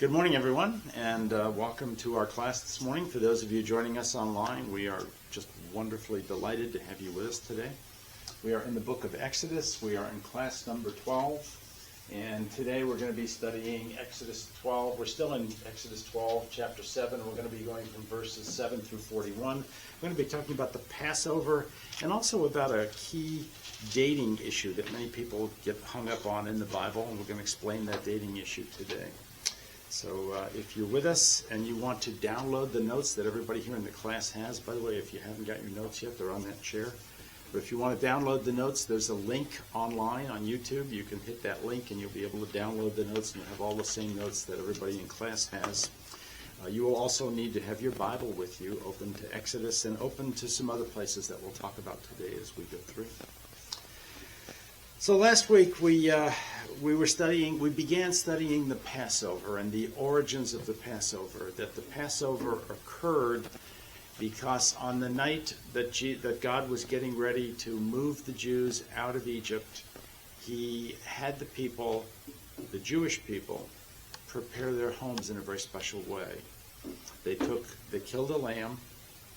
Good morning, everyone, and welcome to our class this morning. For those of you joining us online, we are just wonderfully delighted to have you with us today. We are in the book of Exodus. We are in class number 12, and today we're going to be studying Exodus 12. We're still in Exodus 12, chapter 7. We're going to be going from verses 7 through 41. We're going to be talking about the Passover and also about a key dating issue that many people get hung up on in the Bible, and we're going to explain that dating issue today. So if you're with us and you want to download the notes that everybody here in the class has, by the way, if you haven't got your notes yet, they're on that chair. But if you want to download the notes, there's a link online on YouTube. You can hit that link and you'll be able to download the notes, and you'll have all the same notes that everybody in class has. You will also need to have your Bible with you, open to Exodus and open to some other places that we'll talk about today as we go through. So last week we began studying the Passover and the origins of the Passover. That the Passover occurred because on the night that God was getting ready to move the Jews out of Egypt, He had the people, the Jewish people, prepare their homes in a very special way. They killed a lamb,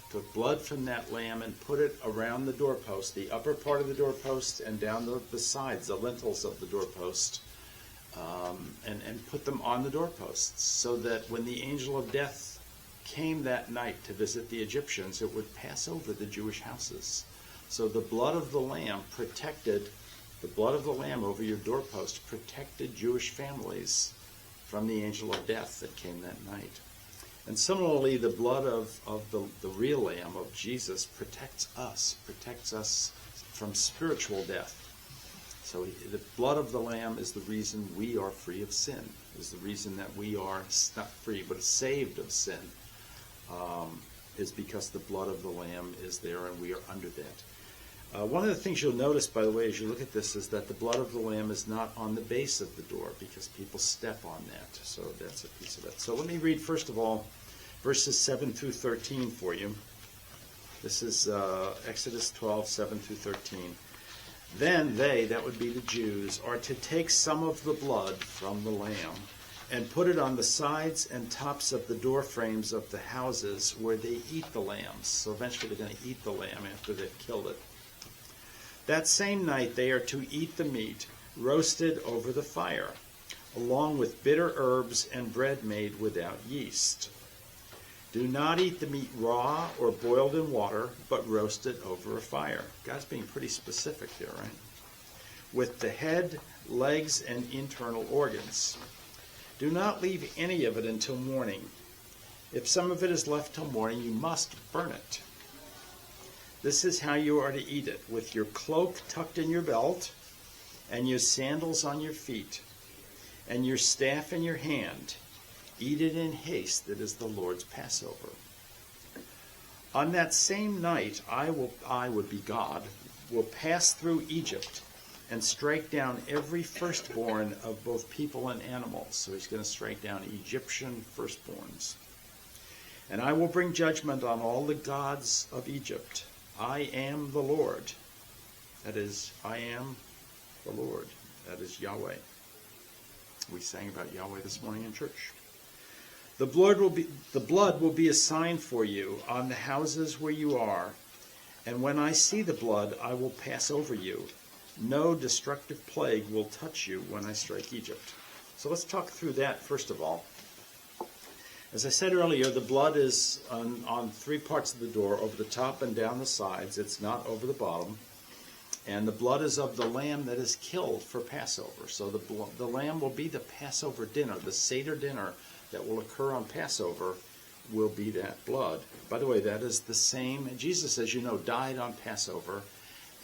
took blood from that lamb and put it around the doorpost, the upper part of the doorpost and down the sides, the lintels of the doorpost, and put them on the doorposts so that when the angel of death came that night to visit the Egyptians, it would pass over the Jewish houses. So the blood of the lamb over your doorpost protected Jewish families from the angel of death that came that night. And similarly, the blood of the real Lamb, of Jesus, protects us from spiritual death. So the blood of the Lamb is the reason we are free of sin, is the reason that we are not free, but saved of sin, is because the blood of the Lamb is there and we are under that. One of the things you'll notice, by the way, as you look at this, is that the blood of the Lamb is not on the base of the door because people step on that. So that's a piece of it. So let me read, first of all, verses 7 through 13 for you. This is Exodus 12, 7 through 13. Then they, that would be the Jews, are to take some of the blood from the lamb and put it on the sides and tops of the door frames of the houses where they eat the lambs. So eventually they're going to eat the lamb after they've killed it. That same night they are to eat the meat roasted over the fire, along with bitter herbs and bread made without yeast. Do not eat the meat raw or boiled in water, but roasted over a fire. God's being pretty specific here, right? With the head, legs, and internal organs. Do not leave any of it until morning. If some of it is left till morning, you must burn it. This is how you are to eat it, with your cloak tucked in your belt, and your sandals on your feet, and your staff in your hand. Eat it in haste, that is the Lord's Passover. On that same night, I would be God, will pass through Egypt and strike down every firstborn of both people and animals. So he's going to strike down Egyptian firstborns. And I will bring judgment on all the gods of Egypt. I am the Lord. That is, I am the Lord. That is Yahweh. We sang about Yahweh this morning in church. The blood will be a sign for you on the houses where you are, and when I see the blood, I will pass over you. No destructive plague will touch you when I strike Egypt. So let's talk through that first of all. As I said earlier, the blood is on three parts of the door, over the top and down the sides. It's not over the bottom. And the blood is of the lamb that is killed for Passover. So the lamb will be the Passover dinner, the Seder dinner that will occur on Passover will be that blood. By the way, that is the same. Jesus, as you know, died on Passover.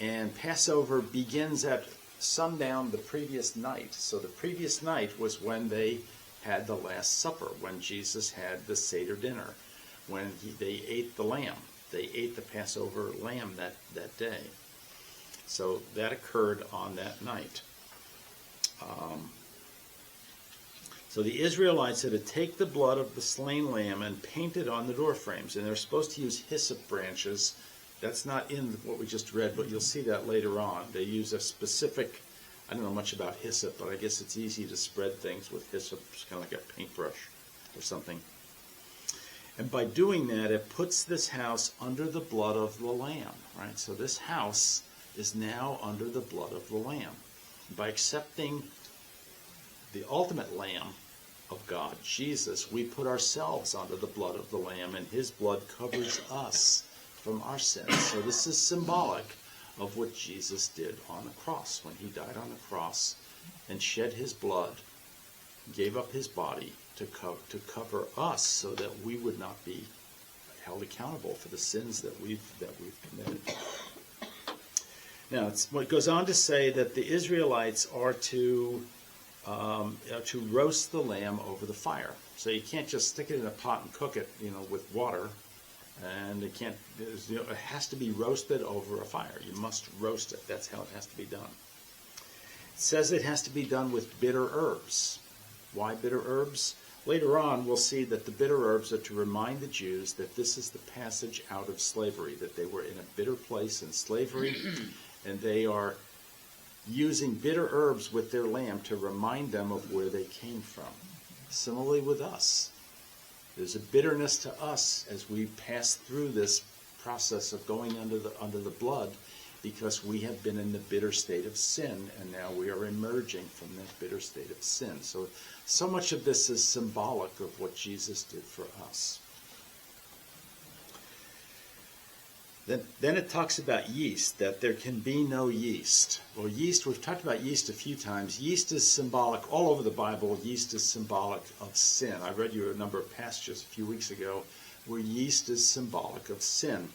And Passover begins at sundown the previous night. So the previous night was when they had the Last Supper, when Jesus had the Seder dinner, when they ate the lamb. They ate the Passover lamb that day. So that occurred on that night. So the Israelites had to take the blood of the slain lamb and paint it on the door frames. And they're supposed to use hyssop branches. That's not in what we just read, but you'll see that later on. They use a specific I don't know much about hyssop, but I guess it's easy to spread things with hyssop. It's kind of like a paintbrush or something. And by doing that, it puts this house under the blood of the Lamb, right? So this house is now under the blood of the Lamb. By accepting the ultimate Lamb of God, Jesus, we put ourselves under the blood of the Lamb, and his blood covers us from our sins. So this is symbolic of what Jesus did on the cross. When he died on the cross and shed his blood, gave up his body to cover us so that we would not be held accountable for the sins that we've committed. Now, it goes on to say that the Israelites are to roast the lamb over the fire. So you can't just stick it in a pot and cook it, with water. And it has to be roasted over a fire. You must roast it. That's how it has to be done. It says it has to be done with bitter herbs. Why bitter herbs? Later on, we'll see that the bitter herbs are to remind the Jews that this is the passage out of slavery, that they were in a bitter place in slavery, and they are using bitter herbs with their lamb to remind them of where they came from. Similarly with us. There's a bitterness to us as we pass through this process of going under the blood, because we have been in the bitter state of sin, and now we are emerging from that bitter state of sin. So much of this is symbolic of what Jesus did for us. Then it talks about yeast, that there can be no yeast. Well, yeast, we've talked about yeast a few times. Yeast is symbolic, all over the Bible, yeast is symbolic of sin. I read you a number of passages a few weeks ago where yeast is symbolic of sin.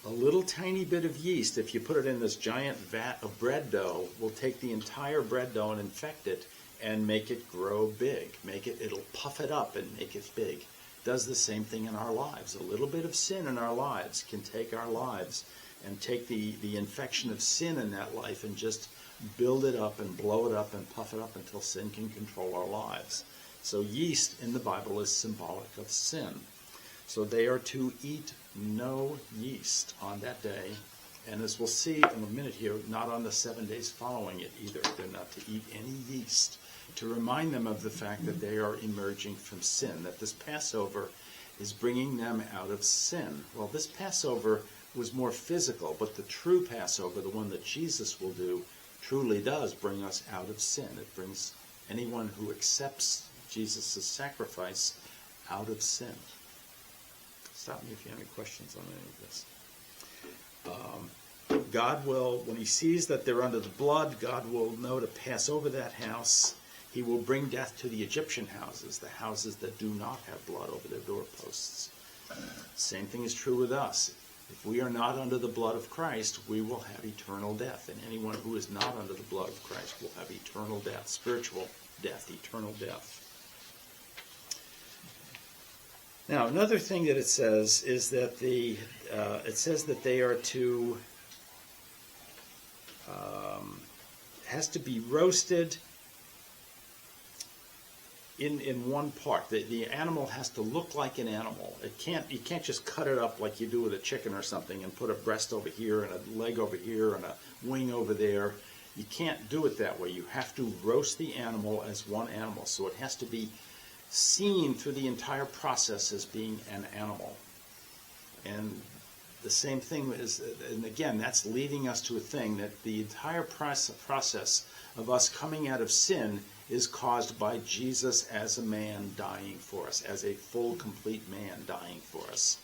A little tiny bit of yeast, if you put it in this giant vat of bread dough, will take the entire bread dough and infect it and make it grow big. It'll puff it up and make it big. Does the same thing in our lives. A little bit of sin in our lives can take our lives and take the infection of sin in that life and just build it up and blow it up and puff it up until sin can control our lives. So yeast in the Bible is symbolic of sin. So they are to eat no yeast on that day. And as we'll see in a minute here, not on the 7 days following it either. They're not to eat any yeast, to remind them of the fact that they are emerging from sin, that this Passover is bringing them out of sin. Well, this Passover was more physical, but the true Passover, the one that Jesus will do, truly does bring us out of sin. It brings anyone who accepts Jesus' sacrifice out of sin. Stop me if you have any questions on any of this. God will, when he sees that they're under the blood, God will know to pass over that house. He will bring death to the Egyptian houses, the houses that do not have blood over their doorposts. Same thing is true with us. If we are not under the blood of Christ, we will have eternal death. And anyone who is not under the blood of Christ will have eternal death, spiritual death, eternal death. Now, another thing that it says is that it says that they are to has to be roasted in one part. The animal has to look like an animal. You can't just cut it up like you do with a chicken or something and put a breast over here and a leg over here and a wing over there. You can't do it that way. You have to roast the animal as one animal. So it has to be seen through the entire process as being an animal. And the same thing is, and again, that's leading us to a thing that the entire process of us coming out of sin is caused by Jesus as a man dying for us, as a full, complete man dying for us.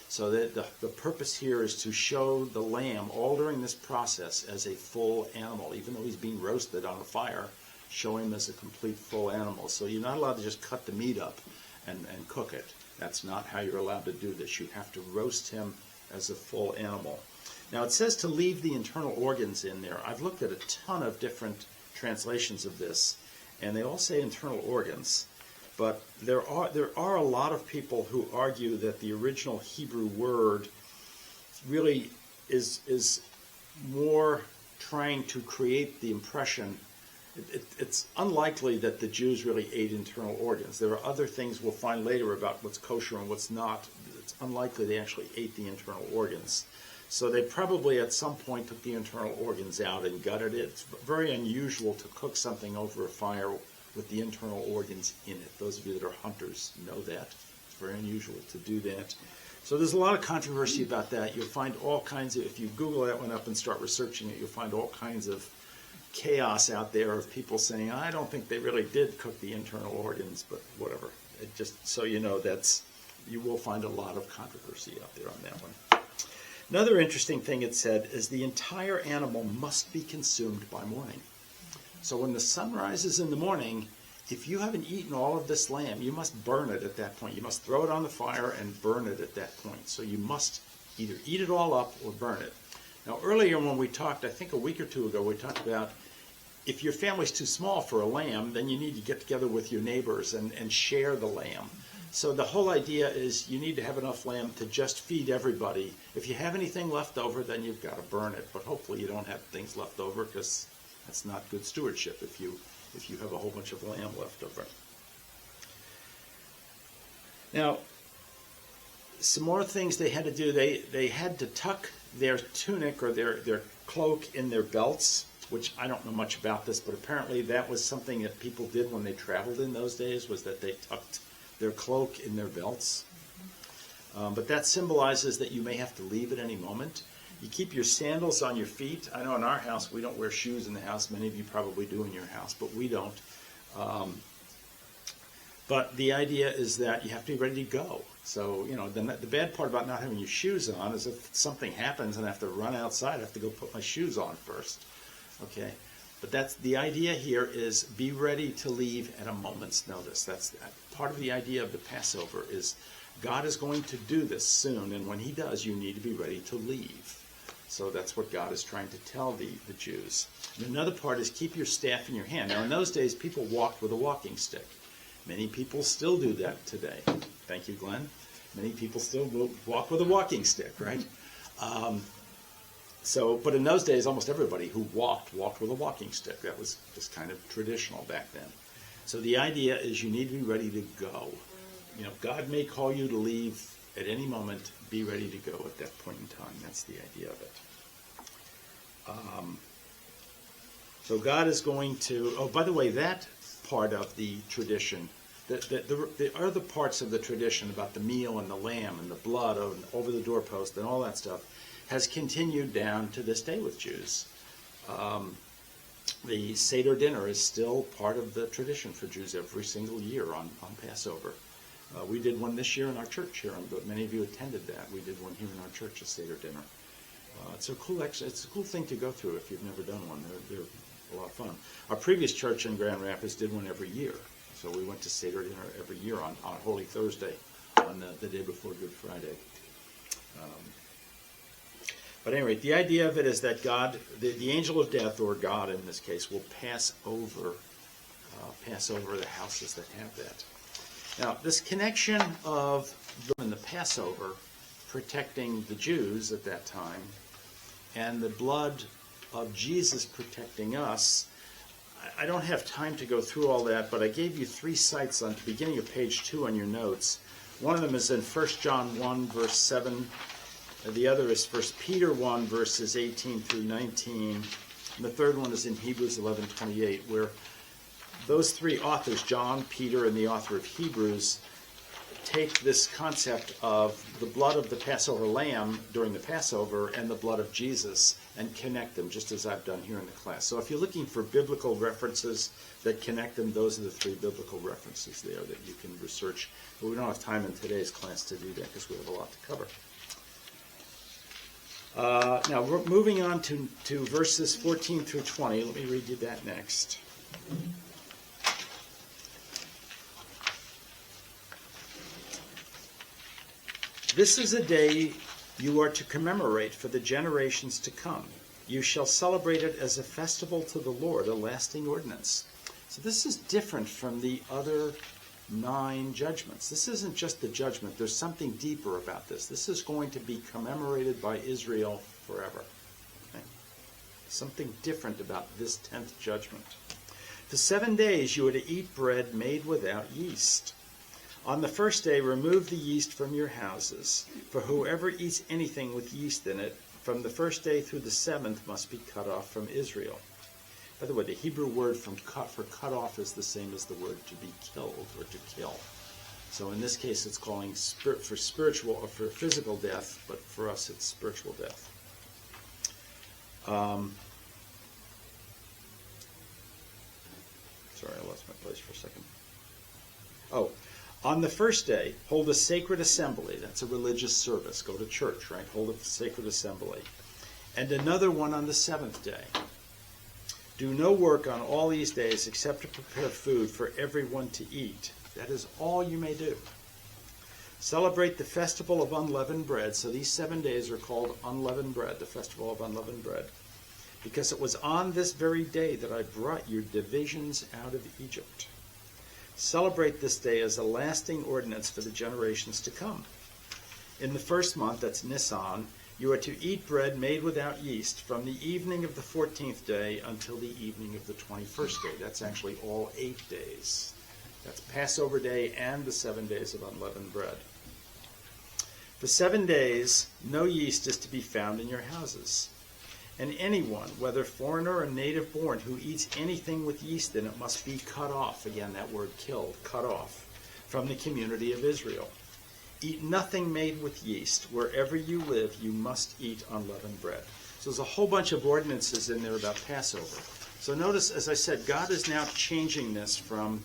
So that the purpose here is to show the lamb all during this process as a full animal, even though he's being roasted on a fire. Show him as a complete full animal. So you're not allowed to just cut the meat up and cook it. That's not how you're allowed to do this. You have to roast him as a full animal. Now it says to leave the internal organs in there. I've looked at a ton of different translations of this, and they all say internal organs. But there are a lot of people who argue that the original Hebrew word really is more trying to create the impression. It's unlikely that the Jews really ate internal organs. There are other things we'll find later about what's kosher and what's not. It's unlikely they actually ate the internal organs. So they probably at some point took the internal organs out and gutted it. It's very unusual to cook something over a fire with the internal organs in it. Those of you that are hunters know that. It's very unusual to do that. So there's a lot of controversy about that. You'll find all kinds of, if you Google that one up and start researching it, you'll find all kinds of chaos out there of people saying, I don't think they really did cook the internal organs, but whatever. It just so you know, you will find a lot of controversy out there on that one. Another interesting thing it said is the entire animal must be consumed by morning. So when the sun rises in the morning, if you haven't eaten all of this lamb, you must burn it at that point. You must throw it on the fire and burn it at that point. So you must either eat it all up or burn it. Now earlier when we talked, I think a week or two ago, we talked about if your family's too small for a lamb, then you need to get together with your neighbors and share the lamb. So the whole idea is you need to have enough lamb to just feed everybody. If you have anything left over, then you've got to burn it. But hopefully you don't have things left over, because that's not good stewardship if you have a whole bunch of lamb left over. Now, some more things they had to do. They had to tuck their tunic or their cloak in their belts, which I don't know much about this, but apparently that was something that people did when they traveled in those days, was that they tucked their cloak in their belts. But that symbolizes that you may have to leave at any moment. You keep your sandals on your feet. I know in our house we don't wear shoes in the house. Many of you probably do in your house, but we don't. But the idea is that you have to be ready to go. So, you know, the bad part about not having your shoes on is if something happens and I have to run outside, I have to go put my shoes on first. Okay? But that's the idea here, is be ready to leave at a moment's notice. That's part of the idea of the Passover, is God is going to do this soon, and when he does, you need to be ready to leave. So that's what God is trying to tell the Jews. And another part is keep your staff in your hand. Now in those days, people walked with a walking stick. Many people still do that today. Thank you, Glenn. Many people still walk with a walking stick, right? But in those days, almost everybody who walked with a walking stick. That was just kind of traditional back then. So the idea is you need to be ready to go. You know, God may call you to leave at any moment. Be ready to go at that point in time. That's the idea of it. So God is going to... Oh, by the way, that part of the tradition, the other parts of the tradition about the meal and the lamb and the blood over the doorpost and all that stuff has continued down to this day with Jews. The Seder dinner is still part of the tradition for Jews every single year on Passover. We did one this year in our church here, but many of you attended that. We did one here in our church, a Seder dinner. It's a cool thing to go through if you've never done one. They're a lot of fun. Our previous church in Grand Rapids did one every year. So we went to Seder dinner every year on Holy Thursday, on the day before Good Friday. But anyway, the idea of it is that God, the angel of death, or God in this case, will pass over the houses that have that. Now, this connection of the Passover protecting the Jews at that time, and the blood of Jesus protecting us, I don't have time to go through all that, but I gave you 3 sites on the beginning of page 2 on your notes. One of them is in 1 John 1, verse 7. The other is 1 Peter 1, verses 18 through 19. And the third one is in Hebrews 11:28, where those 3 authors, John, Peter, and the author of Hebrews, take this concept of the blood of the Passover lamb during the Passover and the blood of Jesus and connect them, just as I've done here in the class. So if you're looking for biblical references that connect them, those are the 3 biblical references there that you can research. But we don't have time in today's class to do that because we have a lot to cover. Now, we're moving on to verses 14 through 20. Let me read you that next. This is a day you are to commemorate for the generations to come. You shall celebrate it as a festival to the Lord, a lasting ordinance. So this is different from the other 9 judgments. This isn't just the judgment. There's something deeper about this. This is going to be commemorated by Israel forever. Okay? Something different about this 10th judgment. For 7 days you are to eat bread made without yeast. On the first day remove the yeast from your houses, for whoever eats anything with yeast in it from the first day through the seventh must be cut off from Israel. By the way, the Hebrew word for cut off is the same as the word to be killed or to kill. So in this case, it's calling for spiritual or for physical death, but for us, it's spiritual death. Sorry, I lost my place for a second. Oh, on the first day, hold a sacred assembly. That's a religious service. Go to church, right? Hold a sacred assembly. And another one on the seventh day. Do no work on all these days except to prepare food for everyone to eat. That is all you may do. Celebrate the festival of unleavened bread. So these 7 days are called unleavened bread, the festival of unleavened bread. Because it was on this very day that I brought your divisions out of Egypt. Celebrate this day as a lasting ordinance for the generations to come. In the first month, that's Nisan, you are to eat bread made without yeast from the evening of the 14th day until the evening of the 21st day. That's actually all 8 days. That's Passover day and the 7 days of unleavened bread. For 7 days, no yeast is to be found in your houses. And anyone, whether foreigner or native born, who eats anything with yeast in it must be cut off. Again, that word killed, cut off, from the community of Israel. Eat nothing made with yeast. Wherever you live, you must eat unleavened bread. So there's a whole bunch of ordinances in there about Passover. So notice, as I said, God is now changing this from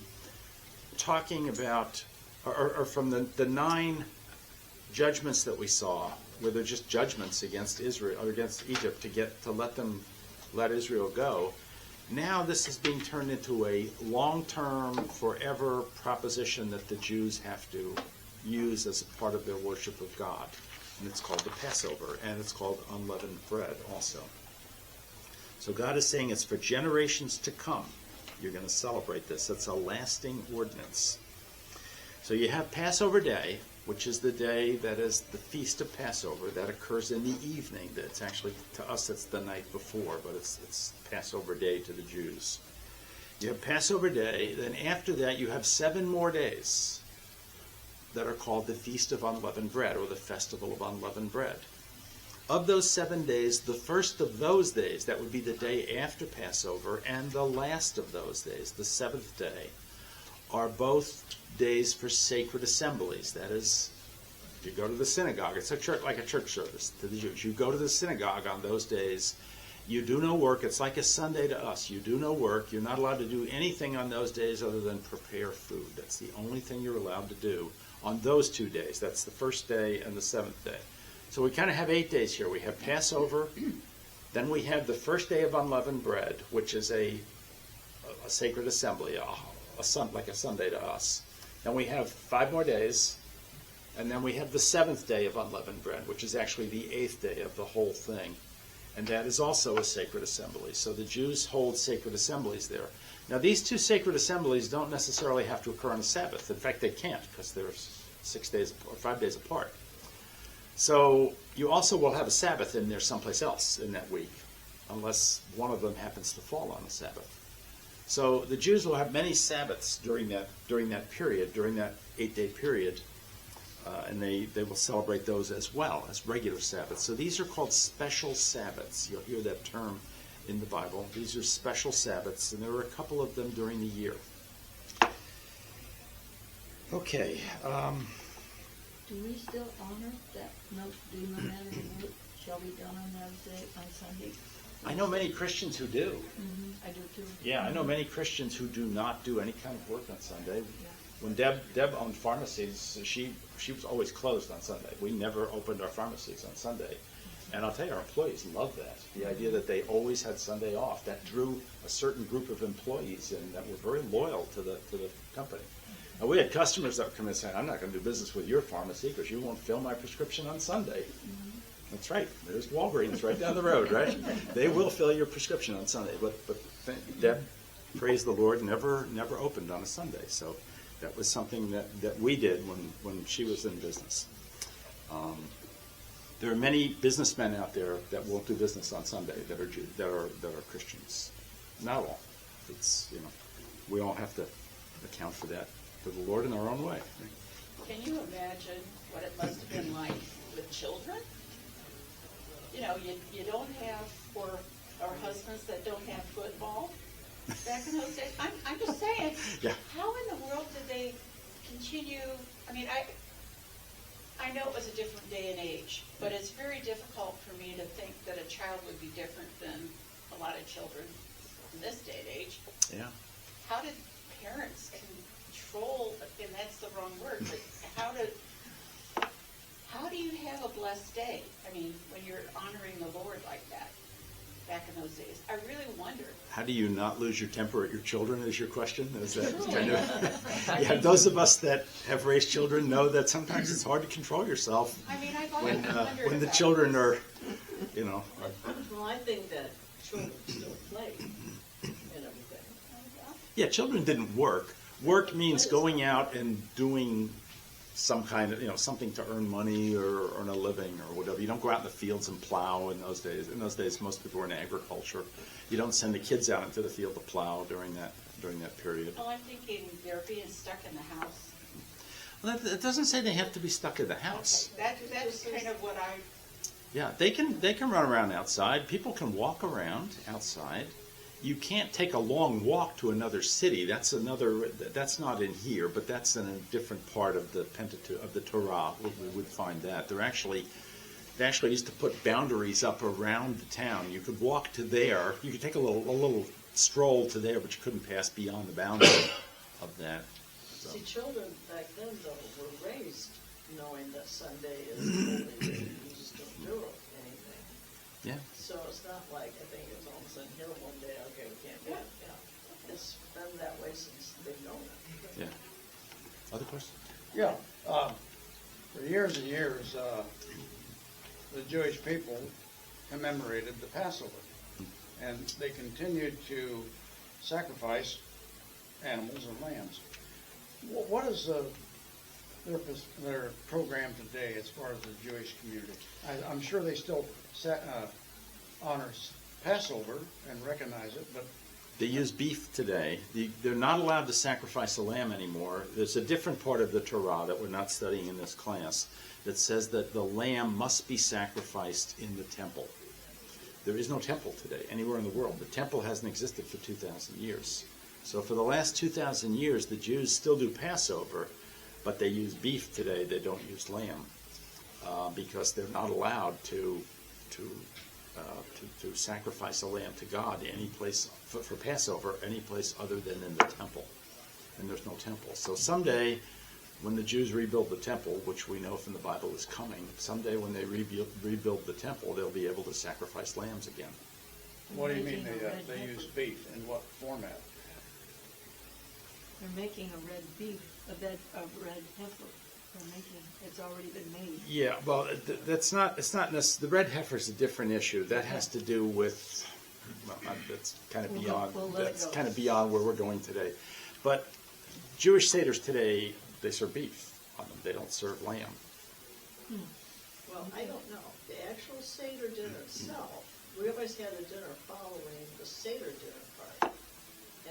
talking about, or from the 9 judgments that we saw, where they're just judgments against Israel or against Egypt to let Israel go. Now this is being turned into a long-term, forever proposition that the Jews have to use as a part of their worship of God. And it's called the Passover, and it's called unleavened bread also. So God is saying it's for generations to come. You're going to celebrate this. It's a lasting ordinance. So you have Passover Day, which is the day that is the Feast of Passover. That occurs in the evening. That's actually, to us, it's the night before, but it's Passover Day to the Jews. You have Passover Day. Then after that, you have 7 more days that are called the Feast of Unleavened Bread, or the Festival of Unleavened Bread. Of those 7 days, the first of those days, that would be the day after Passover, and the last of those days, the 7th day, are both days for sacred assemblies. That is, you go to the synagogue. It's a church, like a church service to the Jews. You go to the synagogue on those days. You do no work. It's like a Sunday to us. You do no work. You're not allowed to do anything on those days other than prepare food. That's the only thing you're allowed to do on those 2 days. That's the first day and the 7th day. So we kind of have 8 days here. We have Passover. Then we have the first day of unleavened bread, which is a sacred assembly, like a Sunday to us. Then we have 5 more days. And then we have the 7th day of unleavened bread, which is actually the 8th day of the whole thing. And that is also a sacred assembly. So the Jews hold sacred assemblies there. Now, these 2 sacred assemblies don't necessarily have to occur on a Sabbath. In fact, they can't, because they're 6 days or 5 days apart. So you also will have a Sabbath in there someplace else in that week, unless one of them happens to fall on a Sabbath. So the Jews will have many Sabbaths during that period, during that 8-day period, and they will celebrate those as well as regular Sabbaths. So these are called special Sabbaths. You'll hear that term in the Bible. These are special Sabbaths, and there are a couple of them during the year. Okay. Do we still honor that no manner of work shall be done on those days, on Sunday? I know many Christians who do. I do too. Yeah, I know many Christians who do not do any kind of work on Sunday. Yeah. When Deb owned pharmacies, she was always closed on Sunday. We never opened our pharmacies on Sunday. And I'll tell you, our employees love that. The idea that they always had Sunday off. That drew a certain group of employees in that were very loyal to the company. And we had customers that would come in and say, I'm not going to do business with your pharmacy because you won't fill my prescription on Sunday. That's right. There's Walgreens right down the road, right? They will fill your prescription on Sunday. But Deb, praise the Lord, never opened on a Sunday. So that was something that we did when she was in business. There are many businessmen out there that won't do business on Sunday that are Christians. Not all. It's, we all have to account for that to the Lord in our own way. Can you imagine what it must have been like with children? you know, you don't have, or husbands that don't have football back in those days. I'm just saying, Yeah. how in the world did they continue? I mean, I know it was a different day and age, but it's very difficult for me to think that a child would be different than a lot of children in this day and age. Yeah. How did parents control, and that's the wrong word, but how do you have a blessed day? I mean, when you're honoring the Lord like that back in those days? I really wonder. How do you not lose your temper at your children, is your question? Is that Truly. kind of, yeah, those of us that have raised children know that sometimes it's hard to control yourself I mean, I've always wondered when the about children are, you know, Well, I think that children still play and everything. yeah, children didn't work. Work means going out and doing some kind of, you know, something to earn money or earn a living or whatever. You don't go out in the fields and plow in those days. In those days, most people were in agriculture. You don't send the kids out into the field to plow during that period. Well, I'm thinking they're being stuck in the house. Well, that doesn't say they have to be stuck in the house. Okay, that's kind of what I, Yeah, they can run around outside. People can walk around outside. You can't take a long walk to another city. That's not in here, but that's in a different part of the Pentateuch, of the Torah. We would find that. They actually used to put boundaries up around the town. You could walk to there. You could take a little stroll to there, but you couldn't pass beyond the boundary of that. So. See, children back then, though, were raised knowing that Sunday is the holy day. You just don't do anything. Yeah. So it's not like, I think it was all of a sudden here one day, okay, we can't do it. Yeah. It's been that way since they've known it. Yeah. Other questions? Yeah, for years and years, the Jewish people commemorated the Passover, and they continued to sacrifice animals or lambs. What is their program today as far as the Jewish community? I'm sure they still honor Passover and recognize it, but They use beef today. They're not allowed to sacrifice a lamb anymore. There's a different part of the Torah that we're not studying in this class that says that the lamb must be sacrificed in the temple. There is no temple today anywhere in the world. The temple hasn't existed for 2,000 years. So for the last 2,000 years, the Jews still do Passover, but they use beef today. They don't use lamb because they're not allowed to sacrifice a lamb to God any place for Passover, any place other than in the temple. And there's no temple. So someday, when the Jews rebuild the temple, which we know from the Bible is coming, someday when they rebuild the temple, they'll be able to sacrifice lambs again. what do you mean Making a red they use heifer. beef? In what format? They're making a red beef, a red heifer. They're making, it's already been made. Yeah, well, it's not the red heifer is a different issue. That has to do with, well, that's kind of We'll let it go. beyond where we're going today. But Jewish seders today, they serve beef on them. They don't serve lamb. Well, I don't know. The actual Seder dinner itself, we always had a dinner following the Seder dinner part.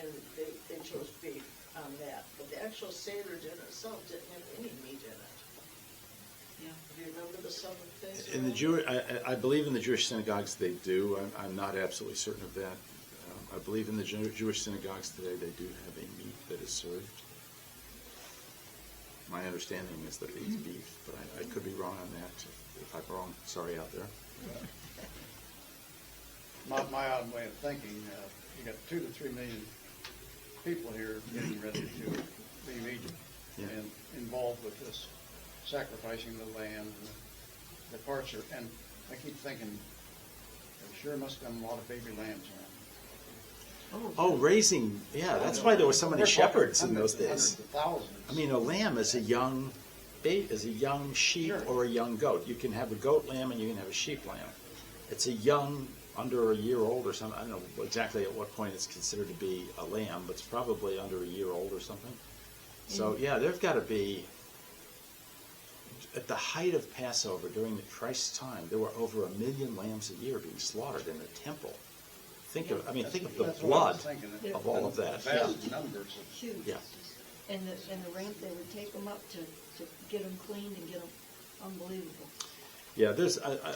And they chose beef on that. But the actual Seder dinner itself didn't have any meat in it. Yeah. Do you remember the seven things? In the Jewish, I believe in the Jewish synagogues they do. I'm not absolutely certain of that. I believe in the Jewish synagogues today they do have a meat that is served. My understanding is that they eat beef, but I could be wrong on that. If I'm wrong, sorry out there. My odd way of thinking, you got 2 to 3 million people here getting ready to leave Egypt Yeah. and involved with this sacrificing the lamb and the parts are, and I keep thinking, there sure must have been a lot of baby lambs around. Oh, raising, yeah, that's why there were so many We're talking shepherds in those hundreds days. of thousands. I mean, a lamb is a young sheep Sure. or a young goat. You can have a goat lamb and you can have a sheep lamb. It's a young, under a year old or something. I don't know exactly at what point it's considered to be a lamb, but it's probably under a year old or something. So, yeah, there've got to be, at the height of Passover during the Christ's time, there were over 1 million lambs a year being slaughtered in the temple. Think of the That's what I blood was thinking, of all of that. Vast numbers of. Huge. Yeah. And the ramp, they would take them up to get them cleaned and get them unbelievable. Yeah,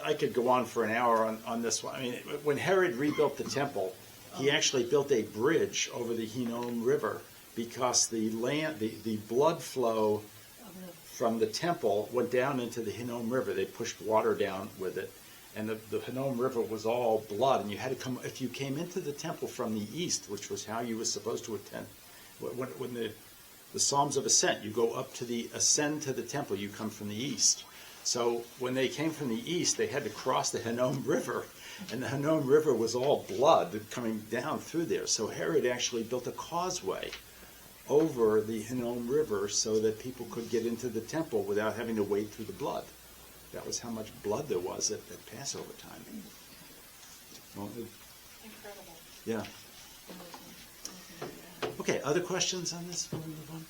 I could go on for an hour on this one. I mean, when Herod rebuilt the temple, he actually built a bridge over the Hinnom River because the blood flow from the temple went down into the Hinnom River. They pushed water down with it, and the Hinnom River was all blood. And you had to come, if you came into the temple from the east, which was how you were supposed to attend, when the Psalms of Ascent, you go up to ascend to the temple, you come from the east. So when they came from the east, they had to cross the Hinnom River, and the Hinnom River was all blood coming down through there. So Herod actually built a causeway over the Hinnom River so that people could get into the temple without having to wade through the blood. That was how much blood there was at Passover time. Well, Incredible. yeah. Okay, other questions on this before we move on?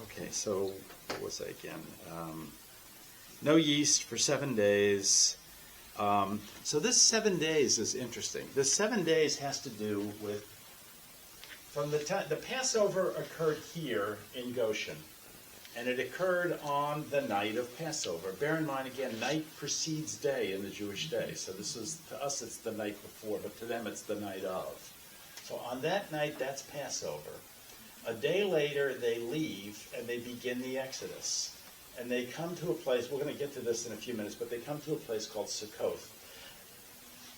Okay, so what was I again? No yeast for 7 days. So this 7 days is interesting. This 7 days has to do with, from the time, the Passover occurred here in Goshen, and it occurred on the night of Passover. Bear in mind, again, night precedes day in the Jewish day. So this is, to us, it's the night before, but to them, it's the night of. So on that night, that's Passover. A day later, they leave and they begin the Exodus. And they come to a place, we're going to get to this in a few minutes, but they come to a place called Sukkoth.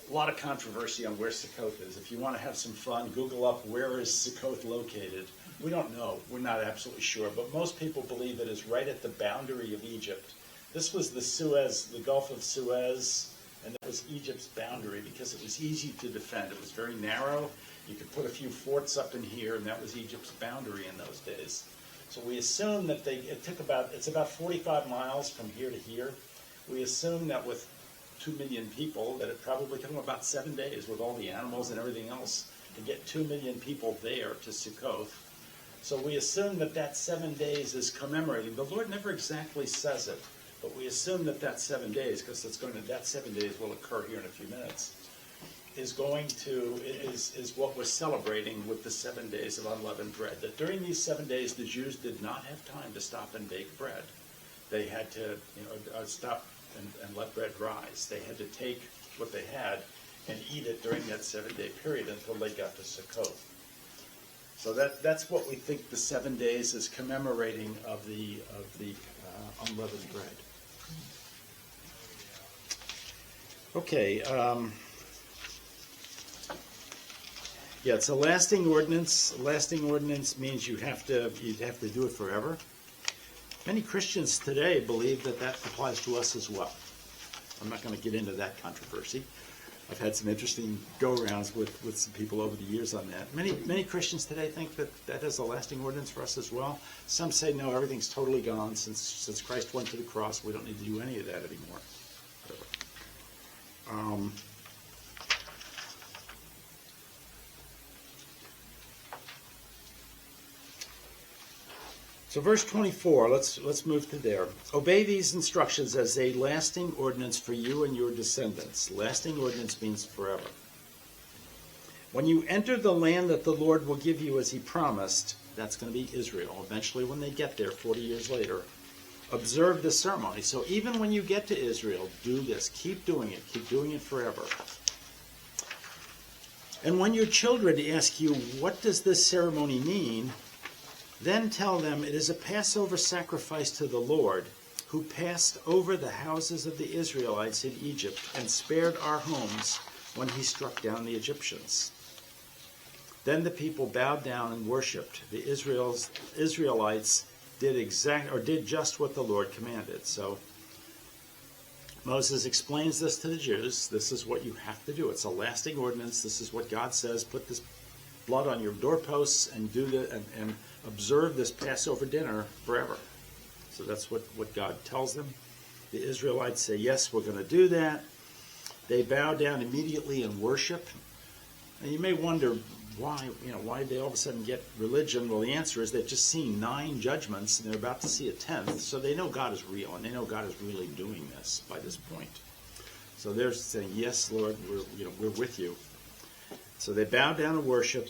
A lot of controversy on where Sukkoth is. If you want to have some fun, Google up where is Sukkoth located. We don't know. We're not absolutely sure. But most people believe it is right at the boundary of Egypt. This was the Gulf of Suez, and that was Egypt's boundary because it was easy to defend. It was very narrow. You could put a few forts up in here, and that was Egypt's boundary in those days. So we assume that it's about 45 miles from here to here. We assume that with 2 million people, that it probably took them about 7 days with all the animals and everything else to get 2 million people there to Sukkoth. So we assume that 7 days is commemorating. The Lord never exactly says it, but we assume that 7 days, because that 7 days will occur here in a few minutes, is what we're celebrating with the 7 days of unleavened bread. That during these 7 days, the Jews did not have time to stop and bake bread. They had to stop and let bread rise. They had to take what they had and eat it during that 7-day period until they got to Sukkoth. So that's what we think the 7 days is commemorating of the unleavened bread. Okay. Yeah, it's a lasting ordinance. A lasting ordinance means you'd have to do it forever. Many Christians today believe that applies to us as well. I'm not going to get into that controversy. I've had some interesting go-arounds with some people over the years on that. Many Christians today think that is a lasting ordinance for us as well. Some say, no, everything's totally gone. Since Christ went to the cross, we don't need to do any of that anymore. Whatever. So verse 24, let's move to there. Obey these instructions as a lasting ordinance for you and your descendants. Lasting ordinance means forever. When you enter the land that the Lord will give you as he promised, that's going to be Israel. Eventually when they get there, 40 years later, observe this ceremony. So even when you get to Israel, do this. Keep doing it. Keep doing it forever. And when your children ask you, what does this ceremony mean? Then tell them it is a Passover sacrifice to the Lord, who passed over the houses of the Israelites in Egypt and spared our homes when he struck down the Egyptians. Then the people bowed down and worshipped. The Israelites did just what the Lord commanded. So Moses explains this to the Jews. This is what you have to do. It's a lasting ordinance. This is what God says. Put this blood on your doorposts and and observe this Passover dinner forever. So that's what God tells them. The Israelites say, yes, we're going to do that. They bow down immediately and worship. And you may wonder why did they all of a sudden get religion? Well, the answer is they've just seen 9 judgments and they're about to see a 10th. So they know God is real and they know God is really doing this by this point. So they're saying, yes, Lord, we're with you. So they bow down and worship.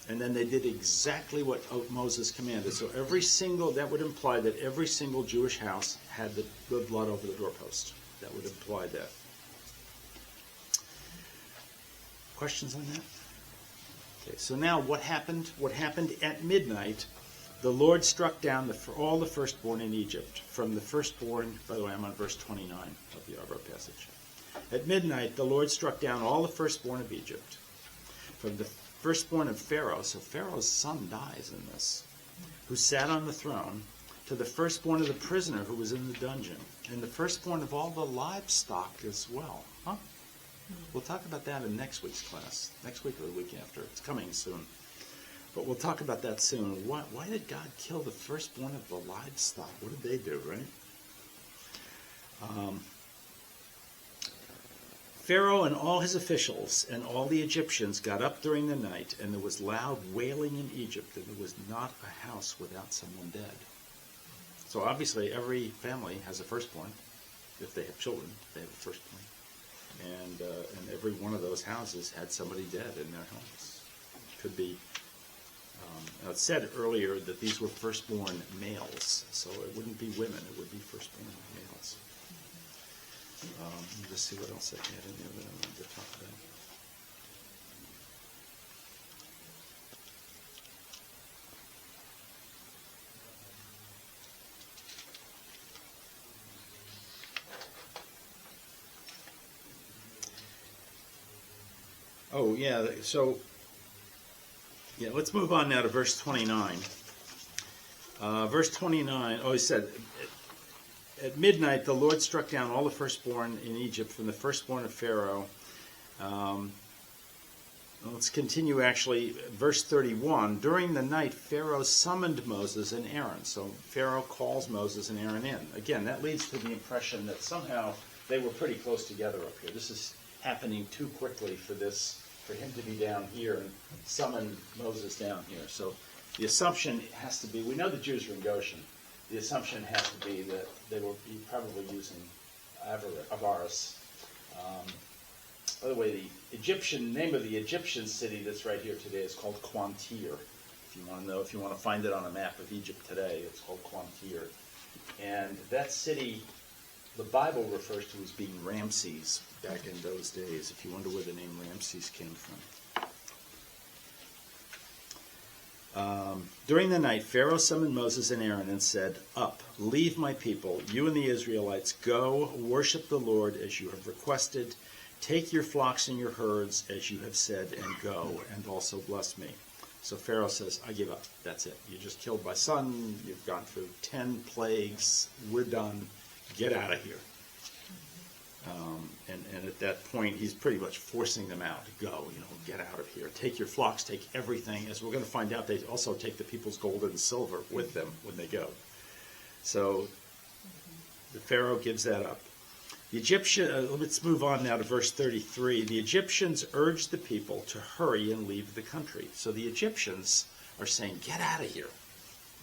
And then they did exactly what Moses commanded. So that would imply that every single Jewish house had the blood over the doorpost. That would imply that. Questions on that? Okay, so now what happened? What happened at midnight? The Lord struck down all the firstborn in Egypt. From the firstborn, by the way, I'm on verse 29 of the Arbor passage. At midnight, the Lord struck down all the firstborn of Egypt. From the firstborn of Pharaoh, so Pharaoh's son dies in this, who sat on the throne, to the firstborn of the prisoner who was in the dungeon, and the firstborn of all the livestock as well. Huh? We'll talk about that in next week's class. Next week or the week after. It's coming soon. But we'll talk about that soon. Why did God kill the firstborn of the livestock? What did they do, right? Pharaoh and all his officials and all the Egyptians got up during the night, and there was loud wailing in Egypt, and there was not a house without someone dead. So obviously every family has a firstborn. If they have children, they have a firstborn. And every one of those houses had somebody dead in their homes. Could be, it said earlier that these were firstborn males, so it wouldn't be women, it would be firstborn males. Let me just see what else I had in there that I wanted to talk about. Oh, yeah, so, yeah, let's move on now to verse 29. Verse 29, he said, at midnight the Lord struck down all the firstborn in Egypt, from the firstborn of Pharaoh. Let's continue actually, verse 31. During the night Pharaoh summoned Moses and Aaron. So Pharaoh calls Moses and Aaron in. Again, that leads to the impression that somehow they were pretty close together up here. This is happening too quickly for him to be down here and summon Moses down here. So the assumption has to be, we know the Jews are in Goshen. The assumption has to be that they will be probably using Avaris. By the way, the name of the Egyptian city that's right here today is called Qantir. If you want to know, if you want to find it on a map of Egypt today, it's called Qantir. And that city, the Bible refers to as being Ramses back in those days, if you wonder where the name Ramses came from. During the night, Pharaoh summoned Moses and Aaron and said, "Up, leave my people, you and the Israelites, go, worship the Lord as you have requested. Take your flocks and your herds as you have said, and go, and also bless me." So Pharaoh says, "I give up. That's it. You just killed my son. You've gone through 10 plagues. We're done. Get out of here." And at that point, he's pretty much forcing them out. Go, get out of here. Take your flocks, take everything. As we're going to find out, they also take the people's gold and silver with them when they go. So the Pharaoh gives that up. Let's move on now to verse 33. The Egyptians urged the people to hurry and leave the country. So the Egyptians are saying, get out of here.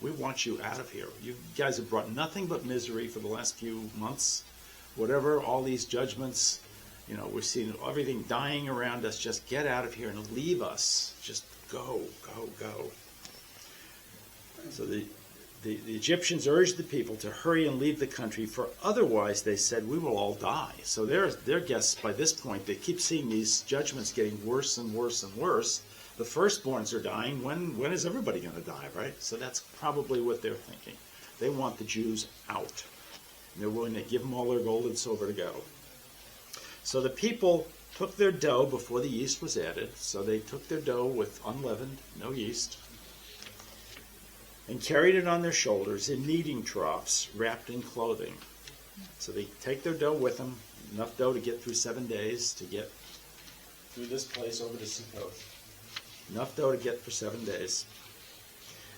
We want you out of here. You guys have brought nothing but misery for the last few months. Whatever, all these judgments, we're seeing everything dying around us. Just get out of here and leave us. Just go, go, go. So the Egyptians urged the people to hurry and leave the country, for otherwise, they said, we will all die. So their guess by this point, they keep seeing these judgments getting worse and worse and worse. The firstborns are dying. When is everybody going to die, right? So that's probably what they're thinking. They want the Jews out. And they're willing to give them all their gold and silver to go. So the people took their dough before the yeast was added. So they took their dough with unleavened, no yeast, and carried it on their shoulders in kneading troughs, wrapped in clothing. So they take their dough with them, enough dough to get through 7 days, to get through this place over to Succoth. Enough dough to get for 7 days.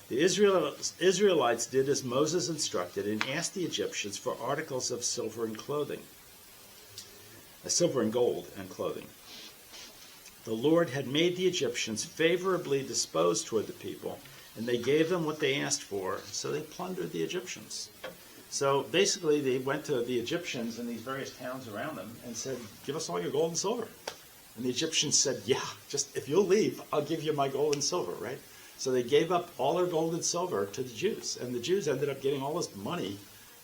The Israelites did as Moses instructed and asked the Egyptians for articles of silver and clothing. Silver and gold and clothing. The Lord had made the Egyptians favorably disposed toward the people, and they gave them what they asked for, so they plundered the Egyptians. So basically they went to the Egyptians in these various towns around them and said, give us all your gold and silver. And the Egyptians said, yeah, just if you'll leave, I'll give you my gold and silver, right? So they gave up all their gold and silver to the Jews. And the Jews ended up getting all this money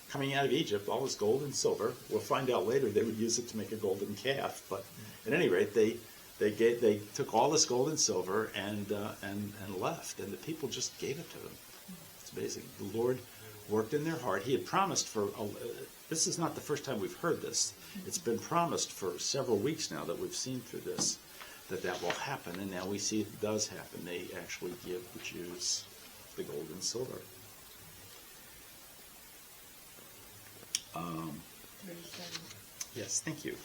coming out of Egypt, all this gold and silver. We'll find out later they would use it to make a golden calf. But at any rate, they took all this gold and silver and left. And the people just gave it to them. It's amazing. The Lord worked in their heart. He had promised this is not the first time we've heard this. It's been promised for several weeks now that we've seen through this, that will happen, and now we see it does happen. They actually give the Jews the gold and silver. 37. Yes, thank you.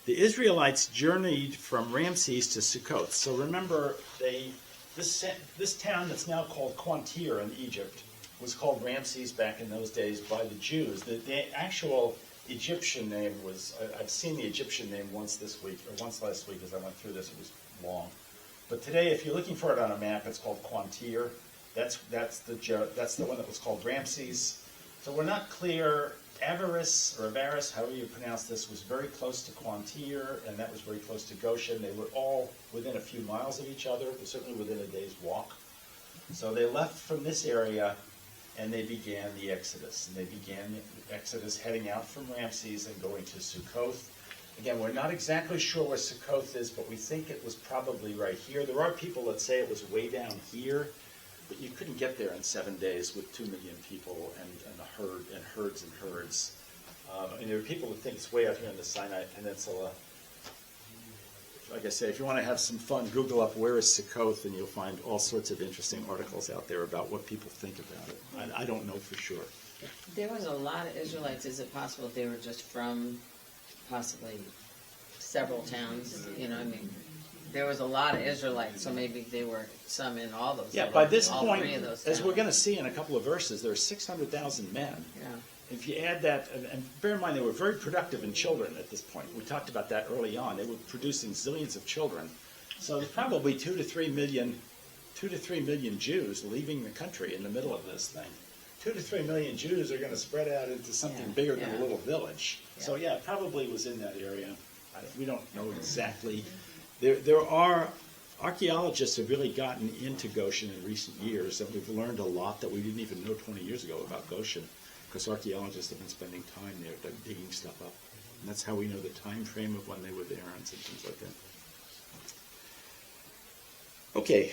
The Israelites journeyed from Ramses to Sukkoth. So remember, this town that's now called Qantir in Egypt was called Ramses back in those days by the Jews. The actual Egyptian name was, I've seen the Egyptian name once this week, or once last week as I went through this. It was long. But today, if you're looking for it on a map, it's called Qantir. That's the one that was called Ramses. So we're not clear. Avaris, however you pronounce this, was very close to Qantir, and that was very close to Goshen. They were all within a few miles of each other, but certainly within a day's walk. So they left from this area, and they began the Exodus. And they began the Exodus heading out from Ramses and going to Sukkoth. Again, we're not exactly sure where Sukkoth is, but we think it was probably right here. There are people that say it was way down here, but you couldn't get there in 7 days with 2 million people and a herd and herds and herds. And there are people who think it's way out here in the Sinai Peninsula. Like I say, if you want to have some fun, Google up where is Sukkoth, and you'll find all sorts of interesting articles out there about what people think about it. I don't know for sure. There was a lot of Israelites. Is it possible they were just from possibly several towns? You know, I mean, there was a lot of Israelites, so maybe they were some in all those. Yeah, by this all point, three of those as towns. we're going to see in a couple of verses, there are 600,000 men. Yeah. If you add that, and bear in mind, they were very productive in children at this point. We talked about that early on. They were producing zillions of children. So there's probably 2 to 3 million Jews leaving the country in the middle of this thing. 2 to 3 million Jews are going to spread out into something bigger than a little village. Yeah. So yeah, it probably was in that area. We don't know exactly. There are archaeologists have really gotten into Goshen in recent years, and we've learned a lot that we didn't even know 20 years ago about Goshen, because archaeologists have been spending time there digging stuff up. And that's how we know the time frame of when they were there and some things like that. Okay.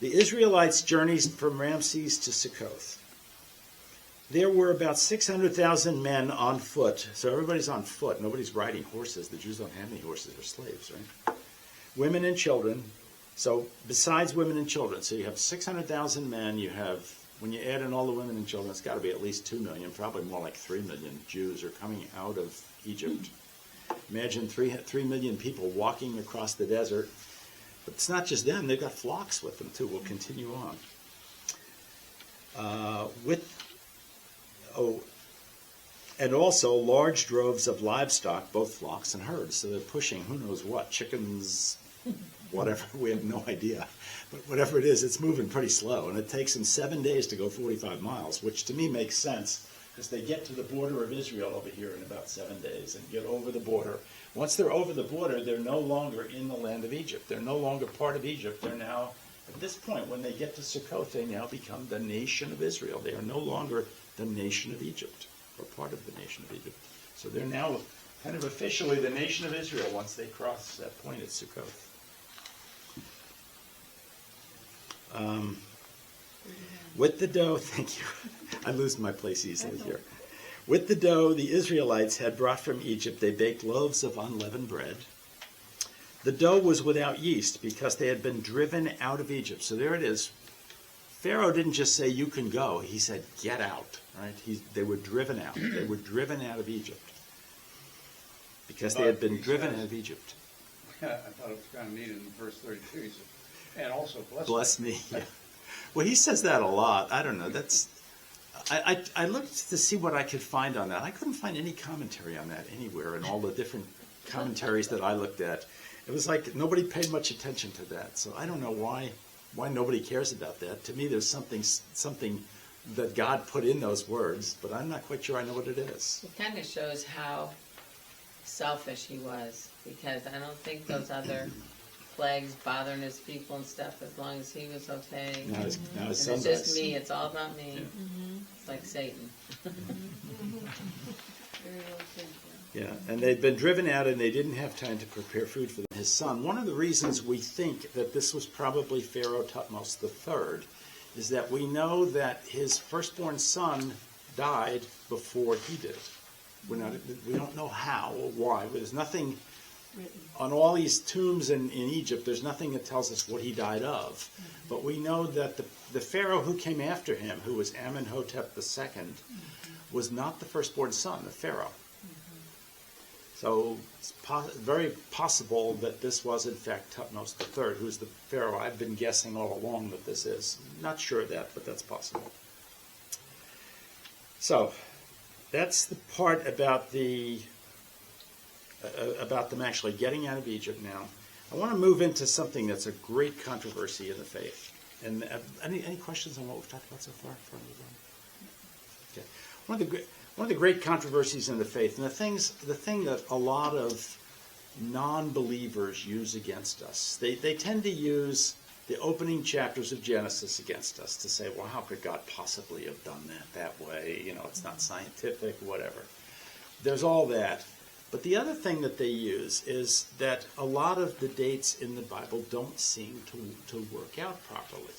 The Israelites journeyed from Ramses to Sukkoth. There were about 600,000 men on foot. So everybody's on foot. Nobody's riding horses. The Jews don't have any horses. They're slaves, right? Women and children. So besides women and children, so you have 600,000 men. You have, when you add in all the women and children, it's got to be at least 2 million, probably more like 3 million Jews are coming out of Egypt. Imagine 3 million people walking across the desert. But it's not just them. They've got flocks with them, too. We'll continue on. And also large droves of livestock, both flocks and herds. So they're pushing who knows what, chickens, whatever. We have no idea. But whatever it is, it's moving pretty slow. And it takes them 7 days to go 45 miles, which to me makes sense because they get to the border of Israel over here in about 7 days and get over the border. Once they're over the border, they're no longer in the land of Egypt. They're no longer part of Egypt. They're now, at this point, when they get to Sukkoth, they now become the nation of Israel. They are no longer the nation of Egypt, or part of the nation of Egypt. So they're now kind of officially the nation of Israel once they cross that point at Sukkoth. With the dough, thank you. I lose my place easily here. With the dough the Israelites had brought from Egypt, they baked loaves of unleavened bread. The dough was without yeast because they had been driven out of Egypt. So there it is. Pharaoh didn't just say, you can go. He said, get out. Right? They were driven out. They were driven out of Egypt because they had been driven out of Egypt. I thought it was kind of neat in verse 32. He said, and also bless me. Yeah. Well, he says that a lot. I don't know. I looked to see what I could find on that. I couldn't find any commentary on that anywhere in all the different commentaries that I looked at. It was like nobody paid much attention to that. So I don't know why nobody cares about that. To me, there's something that God put in those words, but I'm not quite sure I know what it is. It kind of shows how selfish he was, because I don't think those other plagues bothering his people and stuff, as long as he was okay. Now his And son it's just dies. me, it's all about me. Mm-hmm. It's like Satan. Very well said, John. Yeah, and they'd been driven out and they didn't have time to prepare food for his son. One of the reasons we think that this was probably Pharaoh Thutmose III is that we know that his firstborn son died before he did. We don't know how or why. There's nothing Written. on all these tombs in Egypt, there's nothing that tells us what he died of. But we know that the Pharaoh who came after him, who was Amenhotep II, was not the firstborn son of Pharaoh. So it's very possible that this was, in fact, Thutmose III, who's the Pharaoh I've been guessing all along that this is. Not sure of that, but that's possible. So that's the part about them actually getting out of Egypt now. I want to move into something that's a great controversy in the faith. And any questions on what we've talked about so far? Okay. One of the great controversies in the faith, and the thing that a lot of non-believers use against us, they tend to use the opening chapters of Genesis against us to say, well, how could God possibly have done that way? You know, it's not scientific, whatever. There's all that. But the other thing that they use is that a lot of the dates in the Bible don't seem to work out properly.